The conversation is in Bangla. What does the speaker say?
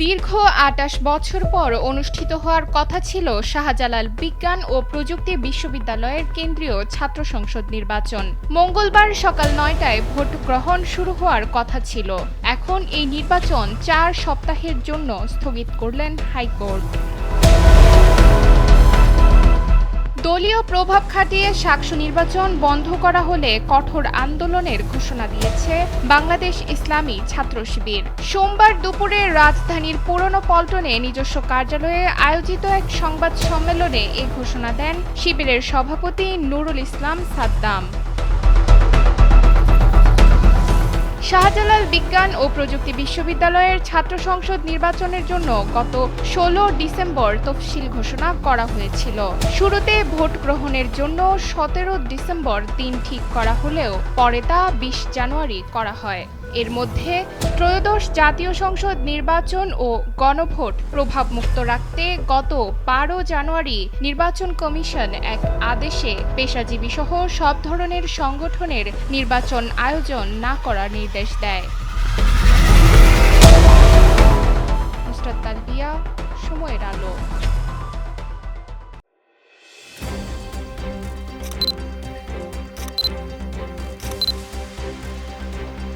দীর্ঘ ২৮ বছর পর অনুষ্ঠিত হওয়ার কথা ছিল শাহজালাল বিজ্ঞান ও প্রযুক্তি বিশ্ববিদ্যালয়ের কেন্দ্রীয় ছাত্র সংসদ নির্বাচন। মঙ্গলবার সকাল ৯টায় ভোট গ্রহণ শুরু হওয়ার কথা ছিল। এখন এই নির্বাচন ৪ সপ্তাহের জন্য স্থগিত করলেন হাইকোর্ট। দলীয় প্রভাব খাটিয়ে সাকসু নির্বাচন বন্ধ করা হলে কঠোর আন্দোলনের ঘোষণা দিয়েছে বাংলাদেশ ইসলামী ছাত্র শিবির। সোমবার দুপুরে রাজধানীর পুরনো পল্টনে নিজস্ব কার্যালয়ে আয়োজিত এক সংবাদ সম্মেলনে এ ঘোষণা দেন শিবিরের সভাপতি নুরুল ইসলাম সাদ্দাম। শাহজালাল বিজ্ঞান ও প্রযুক্তি বিশ্ববিদ্যালয়ের ছাত্র সংসদ নির্বাচনের জন্য গত ১৬ ডিসেম্বর তফসিল ঘোষণা করা হয়েছিল। শুরুতে ভোট গ্রহণের জন্য ১৭ ডিসেম্বর দিন ঠিক করা হলেও পরে তা ২০ জানুয়ারি করা হয়। এর মধ্যে ত্রয়োদশ জাতীয় সংসদ নির্বাচন ও গণভোট প্রভাবমুক্ত রাখতে গত ১২ জানুয়ারি নির্বাচন কমিশন এক আদেশে পেশাজীবীসহ সব ধরনের সংগঠনের নির্বাচন আয়োজন না করার নির্দেশ দেয়।